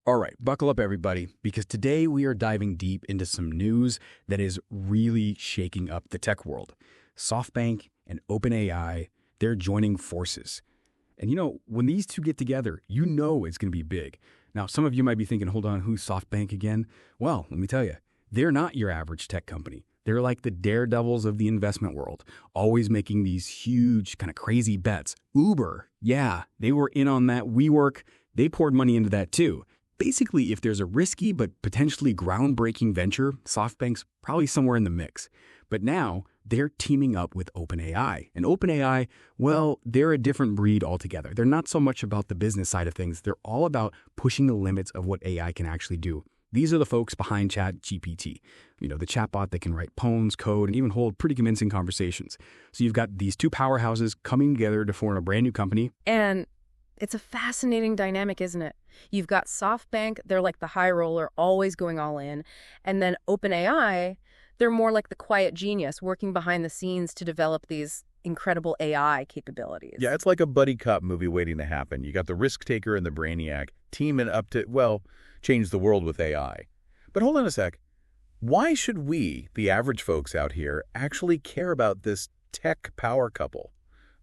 All right, buckle up everybody, because today we are diving deep into some news that is really shaking up the tech world. SoftBank and OpenAI, they're joining forces. And when these two get together, it's going to be big. Now, some of you might be thinking, hold on, who's SoftBank again? Well, let me tell you, they're not your average tech company. They're like the daredevils of the investment world, always making these huge, kind of crazy bets. Uber, yeah, they were in on that WeWork. They poured money into that too. Basically, if there's a risky but potentially groundbreaking venture, SoftBank's probably somewhere in the mix. But now they're teaming up with OpenAI. And OpenAI, well, they're a different breed altogether. They're not so much about the business side of things. They're all about pushing the limits of what AI can actually do. These are the folks behind ChatGPT, the chatbot that can write poems, code, and even hold pretty convincing conversations. So you've got these two powerhouses coming together to form a brand new company. And it's a fascinating dynamic, isn't it? You've got SoftBank, they're like the high roller, always going all in. And then OpenAI, they're more like the quiet genius working behind the scenes to develop these incredible AI capabilities. Yeah, it's like a buddy cop movie waiting to happen. You got the risk taker and the brainiac teaming up to, change the world with AI. But hold on a sec. Why should we, the average folks out here, actually care about this tech power couple?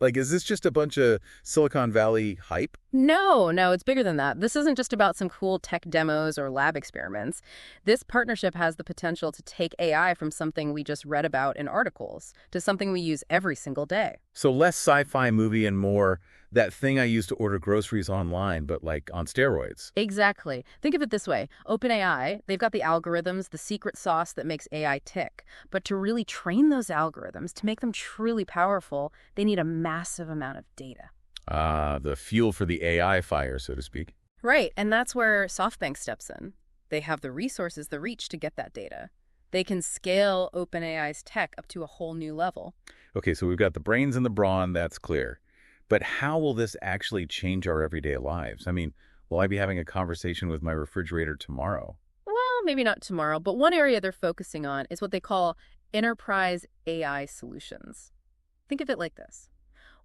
Is this just a bunch of Silicon Valley hype? No, it's bigger than that. This isn't just about some cool tech demos or lab experiments. This partnership has the potential to take AI from something we just read about in articles to something we use every single day. So less sci-fi movie and more that thing I used to order groceries online, but on steroids. Exactly. Think of it this way. OpenAI, they've got the algorithms, the secret sauce that makes AI tick. But to really train those algorithms, to make them truly powerful, they need a massive amount of data. The fuel for the AI fire, so to speak. Right, and that's where SoftBank steps in. They have the resources, the reach to get that data. They can scale OpenAI's tech up to a whole new level. Okay, so we've got the brains and the brawn, that's clear. But how will this actually change our everyday lives? Will I be having a conversation with my refrigerator tomorrow? Well, maybe not tomorrow, but one area they're focusing on is what they call enterprise AI solutions. Think of it like this.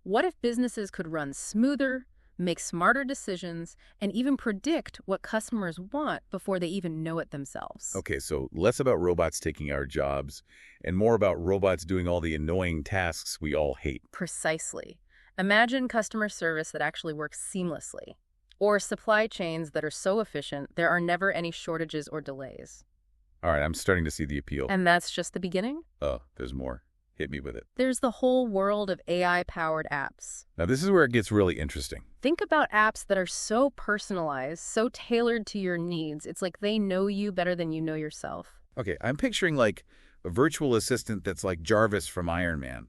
What if businesses could run smoother, make smarter decisions, and even predict what customers want before they even know it themselves? Okay, so less about robots taking our jobs and more about robots doing all the annoying tasks we all hate. Precisely. Imagine customer service that actually works seamlessly, or supply chains that are so efficient there are never any shortages or delays. All right, I'm starting to see the appeal. And that's just the beginning? Oh, there's more. Hit me with it. There's the whole world of AI-powered apps. Now, this is where it gets really interesting. Think about apps that are so personalized, so tailored to your needs. It's like they know you better than you know yourself. Okay, I'm picturing a virtual assistant that's like Jarvis from Iron Man.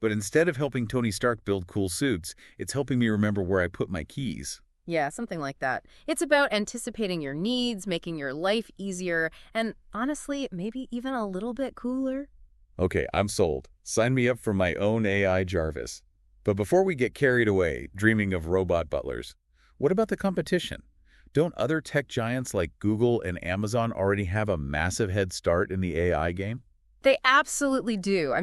But instead of helping Tony Stark build cool suits, it's helping me remember where I put my keys. Yeah, something like that. It's about anticipating your needs, making your life easier, and honestly, maybe even a little bit cooler. Okay, I'm sold. Sign me up for my own AI Jarvis. But before we get carried away, dreaming of robot butlers, what about the competition? Don't other tech giants like Google and Amazon already have a massive head start in the AI game? They absolutely do.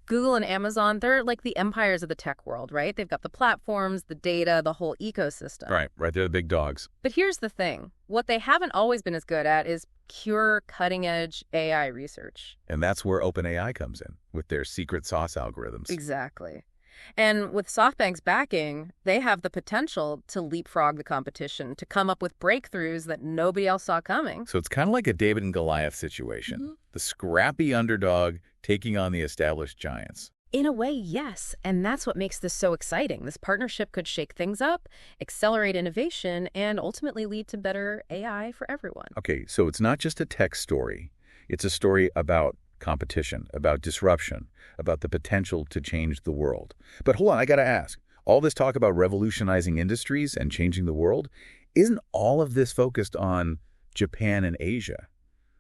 Google and Amazon, they're like the empires of the tech world, right? They've got the platforms, the data, the whole ecosystem. Right. They're the big dogs. But here's the thing. What they haven't always been as good at is pure cutting-edge AI research. And that's where OpenAI comes in, with their secret sauce algorithms. Exactly. And with SoftBank's backing, they have the potential to leapfrog the competition, to come up with breakthroughs that nobody else saw coming. So it's kind of like a David and Goliath situation. Mm-hmm. The scrappy underdog taking on the established giants. In a way, yes. And that's what makes this so exciting. This partnership could shake things up, accelerate innovation, and ultimately lead to better AI for everyone. Okay, so it's not just a tech story. It's a story about competition, about disruption, about the potential to change the world. But hold on, I got to ask. All this talk about revolutionizing industries and changing the world, isn't all of this focused on Japan and Asia?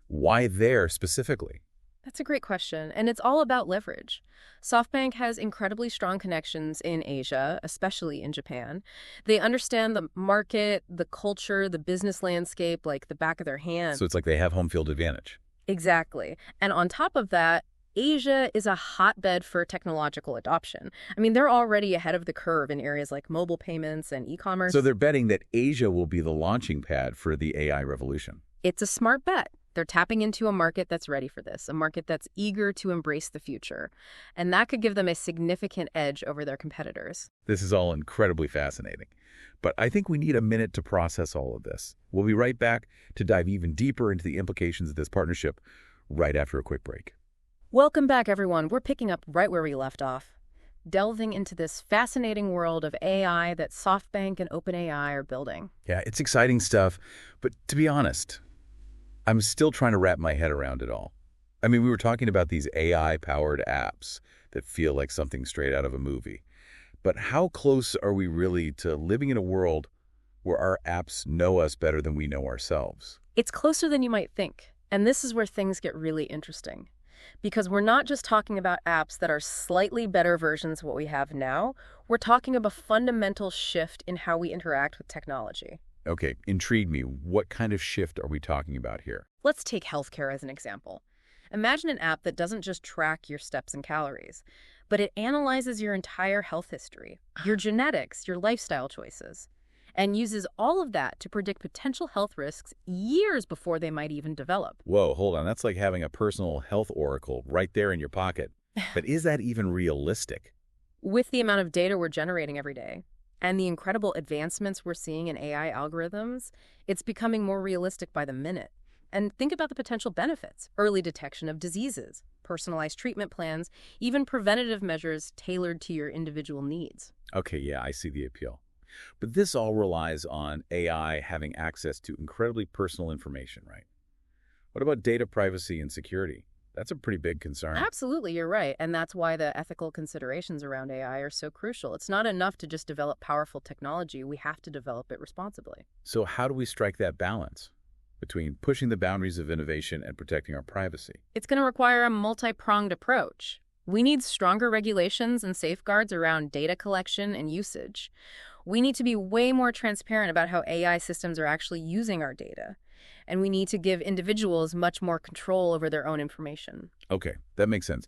Why there specifically? That's a great question, and it's all about leverage. SoftBank has incredibly strong connections in Asia, especially in Japan. They understand the market, the culture, the business landscape like the back of their hand. So it's like they have home field advantage. Exactly. And on top of that, Asia is a hotbed for technological adoption. I mean, they're already ahead of the curve in areas like mobile payments and e-commerce. So they're betting that Asia will be the launching pad for the AI revolution. It's a smart bet. They're tapping into a market that's ready for this, a market that's eager to embrace the future. And that could give them a significant edge over their competitors. This is all incredibly fascinating. But I think we need a minute to process all of this. We'll be right back to dive even deeper into the implications of this partnership right after a quick break. Welcome back, everyone. We're picking up right where we left off, delving into this fascinating world of AI that SoftBank and OpenAI are building. Yeah, it's exciting stuff. But to be honest, I'm still trying to wrap my head around it all. I mean, we were talking about these AI-powered apps that feel like something straight out of a movie. But how close are we really to living in a world where our apps know us better than we know ourselves? It's closer than you might think. And this is where things get really interesting. Because we're not just talking about apps that are slightly better versions of what we have now. We're talking about a fundamental shift in how we interact with technology. Okay, intrigue me. What kind of shift are we talking about here? Let's take healthcare as an example. Imagine an app that doesn't just track your steps and calories, but it analyzes your entire health history, your genetics, your lifestyle choices, and uses all of that to predict potential health risks years before they might even develop. Whoa, hold on. That's like having a personal health oracle right there in your pocket. But is that even realistic? With the amount of data we're generating every day, and the incredible advancements we're seeing in AI algorithms, it's becoming more realistic by the minute. And think about the potential benefits: early detection of diseases, personalized treatment plans, even preventative measures tailored to your individual needs. Okay, yeah, I see the appeal. But this all relies on AI having access to incredibly personal information, right? What about data privacy and security? That's a pretty big concern. Absolutely, you're right. And that's why the ethical considerations around AI are so crucial. It's not enough to just develop powerful technology. We have to develop it responsibly. So how do we strike that balance between pushing the boundaries of innovation and protecting our privacy? It's going to require a multi-pronged approach. We need stronger regulations and safeguards around data collection and usage. We need to be way more transparent about how AI systems are actually using our data. And we need to give individuals much more control over their own information. Okay, that makes sense.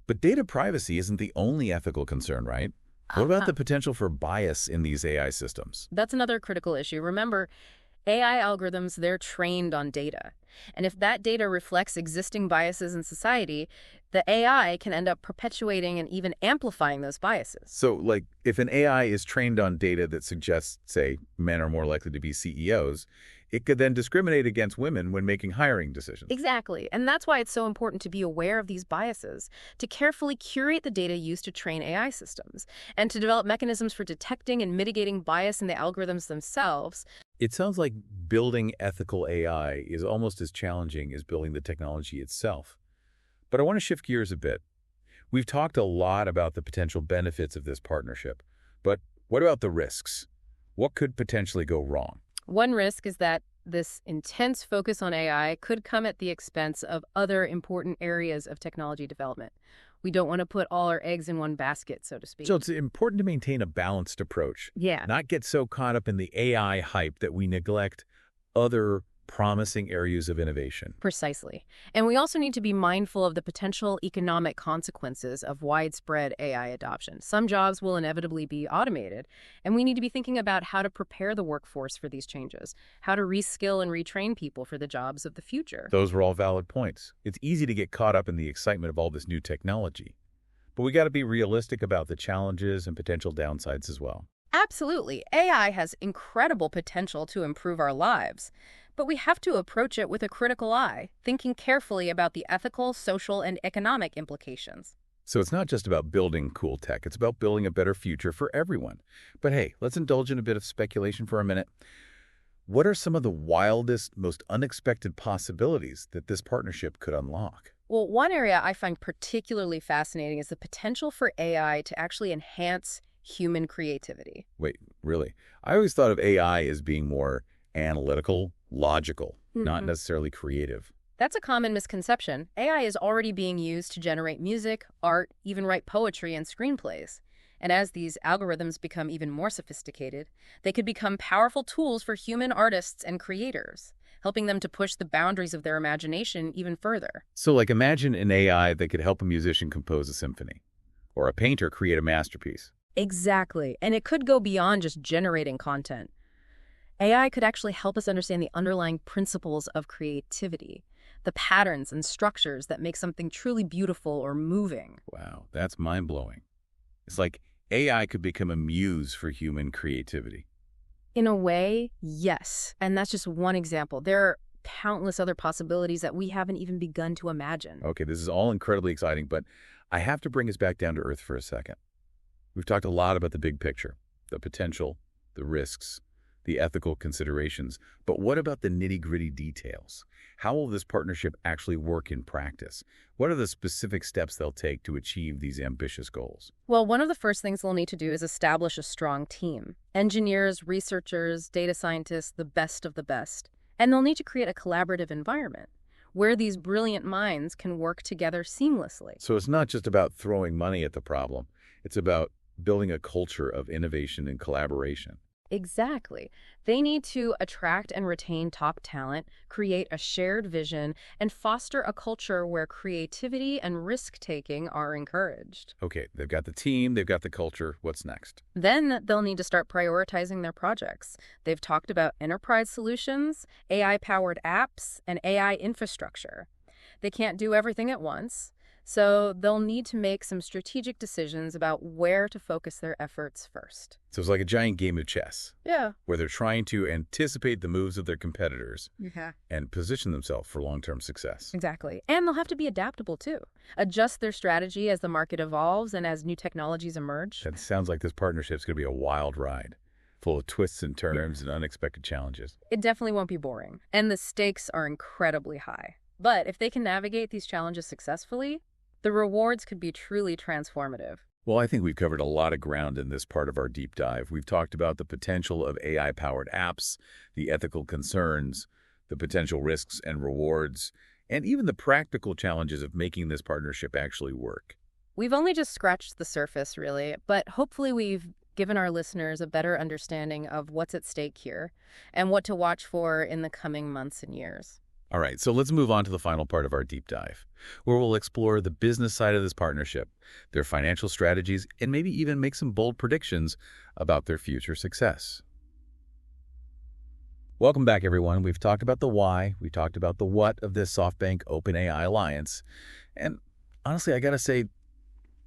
But data privacy isn't the only ethical concern, right? What about the potential for bias in these AI systems? That's another critical issue. Remember, AI algorithms, they're trained on data. And if that data reflects existing biases in society, the AI can end up perpetuating and even amplifying those biases. So, like, if an AI is trained on data that suggests, say, men are more likely to be CEOs, it could then discriminate against women when making hiring decisions. Exactly. And that's why it's so important to be aware of these biases, to carefully curate the data used to train AI systems, and to develop mechanisms for detecting and mitigating bias in the algorithms themselves. It sounds like building ethical AI is almost as challenging as building the technology itself. But I want to shift gears a bit. We've talked a lot about the potential benefits of this partnership, but what about the risks? What could potentially go wrong? One risk is that this intense focus on AI could come at the expense of other important areas of technology development. We don't want to put all our eggs in one basket, so to speak. So it's important to maintain a balanced approach. Yeah. Not get so caught up in the AI hype that we neglect other promising areas of innovation. Precisely. And we also need to be mindful of the potential economic consequences of widespread AI adoption. Some jobs will inevitably be automated, and we need to be thinking about how to prepare the workforce for these changes, how to reskill and retrain people for the jobs of the future. Those were all valid points. It's easy to get caught up in the excitement of all this new technology. But we got to be realistic about the challenges and potential downsides as well. Absolutely. AI has incredible potential to improve our lives. But we have to approach it with a critical eye, thinking carefully about the ethical, social, and economic implications. So it's not just about building cool tech. It's about building a better future for everyone. But hey, let's indulge in a bit of speculation for a minute. What are some of the wildest, most unexpected possibilities that this partnership could unlock? Well, one area I find particularly fascinating is the potential for AI to actually enhance human creativity. Wait, really? I always thought of AI as being more analytical, logical, not necessarily creative. That's a common misconception. AI is already being used to generate music, art, even write poetry and screenplays. And as these algorithms become even more sophisticated, they could become powerful tools for human artists and creators, helping them to push the boundaries of their imagination even further. So like imagine an AI that could help a musician compose a symphony or a painter create a masterpiece. Exactly. And it could go beyond just generating content. AI could actually help us understand the underlying principles of creativity, the patterns and structures that make something truly beautiful or moving. Wow, that's mind-blowing. It's like AI could become a muse for human creativity. In a way, yes. And that's just one example. There are countless other possibilities that we haven't even begun to imagine. Okay, this is all incredibly exciting, but I have to bring us back down to earth for a second. We've talked a lot about the big picture, the potential, the risks, the ethical considerations, but what about the nitty-gritty details? How will this partnership actually work in practice? What are the specific steps they'll take to achieve these ambitious goals? Well, one of the first things they'll need to do is establish a strong team. Engineers, researchers, data scientists, the best of the best. And they'll need to create a collaborative environment where these brilliant minds can work together seamlessly. So it's not just about throwing money at the problem. It's about building a culture of innovation and collaboration. Exactly. They need to attract and retain top talent, create a shared vision, and foster a culture where creativity and risk-taking are encouraged. Okay, they've got the team, they've got the culture. What's next? Then they'll need to start prioritizing their projects. They've talked about enterprise solutions, AI-powered apps, and AI infrastructure. They can't do everything at once, so they'll need to make some strategic decisions about where to focus their efforts first. So it's like a giant game of chess. Yeah. Where they're trying to anticipate the moves of their competitors and position themselves for long-term success. Exactly. And they'll have to be adaptable, too. Adjust their strategy as the market evolves and as new technologies emerge. That sounds like this partnership's going to be a wild ride, full of twists and turns and unexpected challenges. It definitely won't be boring. And the stakes are incredibly high. But if they can navigate these challenges successfully, the rewards could be truly transformative. Well, I think we've covered a lot of ground in this part of our deep dive. We've talked about the potential of AI-powered apps, the ethical concerns, the potential risks and rewards, and even the practical challenges of making this partnership actually work. We've only just scratched the surface, really, but hopefully we've given our listeners a better understanding of what's at stake here and what to watch for in the coming months and years. All right, so let's move on to the final part of our deep dive, where we'll explore the business side of this partnership, their financial strategies, and maybe even make some bold predictions about their future success. Welcome back, everyone. We've talked about the why, we talked about the what of this SoftBank OpenAI alliance, and honestly, I gotta say,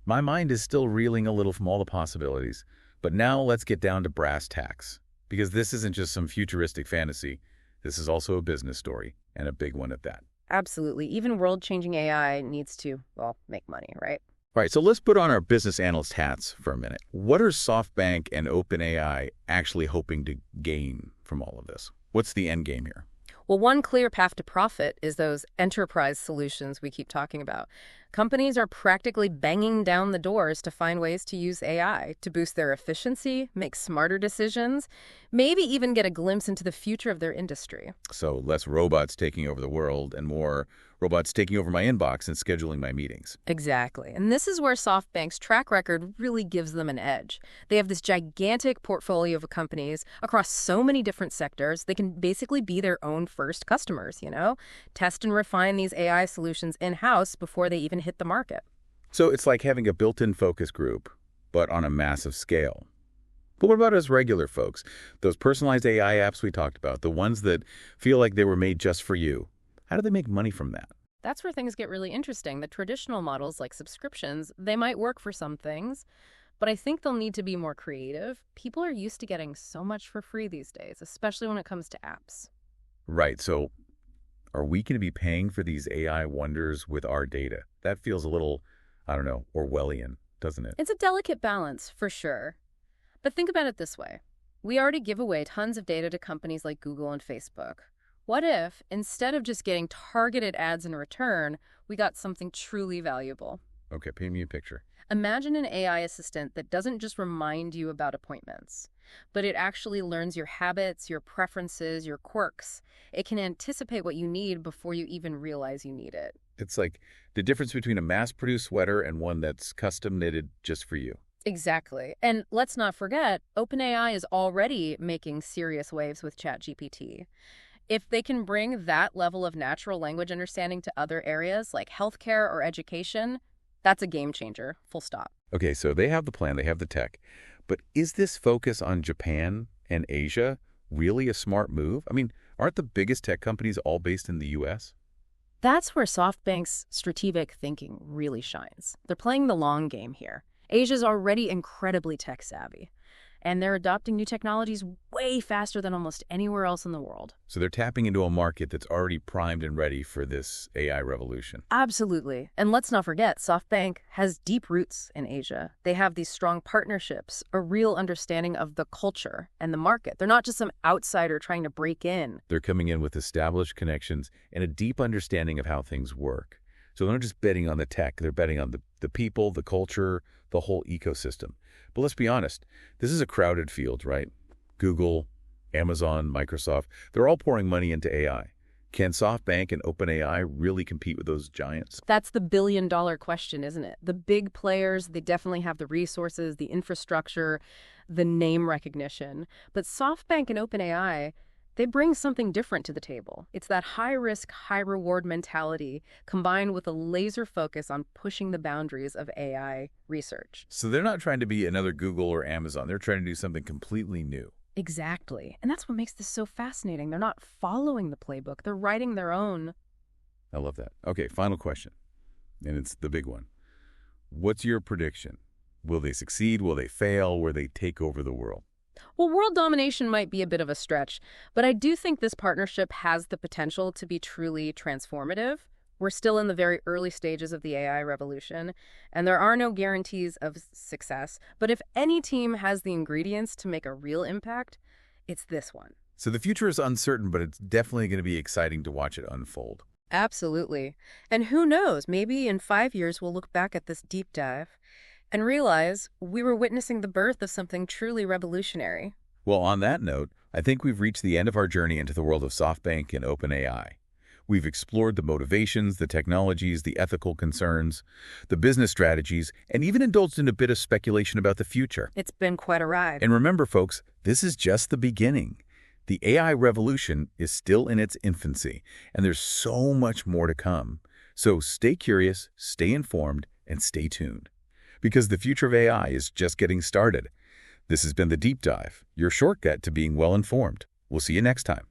my mind is still reeling a little from all the possibilities. But now let's get down to brass tacks, because this isn't just some futuristic fantasy. This is also a business story, and a big one at that. Absolutely. Even world-changing AI needs to, well, make money, right? All right, so let's put on our business analyst hats for a minute. What are SoftBank and OpenAI actually hoping to gain from all of this? What's the end game here? Well, one clear path to profit is those enterprise solutions we keep talking about. Companies are practically banging down the doors to find ways to use AI to boost their efficiency, make smarter decisions, maybe even get a glimpse into the future of their industry. So less robots taking over the world and more robots taking over my inbox and scheduling my meetings. Exactly. And this is where SoftBank's track record really gives them an edge. They have this gigantic portfolio of companies across so many different sectors. They can basically be their own first customers, test and refine these AI solutions in-house before they even hit the market. So it's like having a built-in focus group, but on a massive scale. But what about us regular folks? Those personalized AI apps we talked about, the ones that feel like they were made just for you. How do they make money from that? That's where things get really interesting. The traditional models like subscriptions, they might work for some things, but I think they'll need to be more creative. People are used to getting so much for free these days, especially when it comes to apps. Right, so are we going to be paying for these AI wonders with our data? That feels a little, Orwellian, doesn't it? It's a delicate balance, for sure. But think about it this way. We already give away tons of data to companies like Google and Facebook. What if, instead of just getting targeted ads in return, we got something truly valuable? Okay, paint me a picture. Imagine an AI assistant that doesn't just remind you about appointments, but it actually learns your habits, your preferences, your quirks. It can anticipate what you need before you even realize you need it. It's like the difference between a mass-produced sweater and one that's custom knitted just for you. Exactly. And let's not forget, OpenAI is already making serious waves with ChatGPT. If they can bring that level of natural language understanding to other areas like healthcare or education, that's a game changer, full stop. Okay, so they have the plan, they have the tech. But is this focus on Japan and Asia really a smart move? I mean, aren't the biggest tech companies all based in the U.S.? That's where SoftBank's strategic thinking really shines. They're playing the long game here. Asia's already incredibly tech-savvy, and they're adopting new technologies way faster than almost anywhere else in the world. So they're tapping into a market that's already primed and ready for this AI revolution. Absolutely. And let's not forget, SoftBank has deep roots in Asia. They have these strong partnerships, a real understanding of the culture and the market. They're not just some outsider trying to break in. They're coming in with established connections and a deep understanding of how things work. So they're not just betting on the tech, they're betting on the people, the culture, the whole ecosystem. But let's be honest, this is a crowded field, right? Google, Amazon, Microsoft, they're all pouring money into AI. Can SoftBank and OpenAI really compete with those giants? That's the billion-dollar question, isn't it? The big players, they definitely have the resources, the infrastructure, the name recognition. But SoftBank and OpenAI, they bring something different to the table. It's that high-risk, high-reward mentality combined with a laser focus on pushing the boundaries of AI research. So they're not trying to be another Google or Amazon. They're trying to do something completely new. Exactly. And that's what makes this so fascinating. They're not following the playbook. They're writing their own. I love that. Okay, final question, and it's the big one. What's your prediction? Will they succeed? Will they fail? Will they take over the world? Well, world domination might be a bit of a stretch, but I do think this partnership has the potential to be truly transformative. We're still in the very early stages of the AI revolution, and there are no guarantees of success. But if any team has the ingredients to make a real impact, it's this one. So the future is uncertain, but it's definitely going to be exciting to watch it unfold. Absolutely. And who knows, maybe in 5 years we'll look back at this deep dive and realize we were witnessing the birth of something truly revolutionary. Well, on that note, I think we've reached the end of our journey into the world of SoftBank and OpenAI. We've explored the motivations, the technologies, the ethical concerns, the business strategies, and even indulged in a bit of speculation about the future. It's been quite a ride. And remember, folks, this is just the beginning. The AI revolution is still in its infancy, and there's so much more to come. So stay curious, stay informed, and stay tuned. Because the future of AI is just getting started. This has been The Deep Dive, your shortcut to being well-informed. We'll see you next time.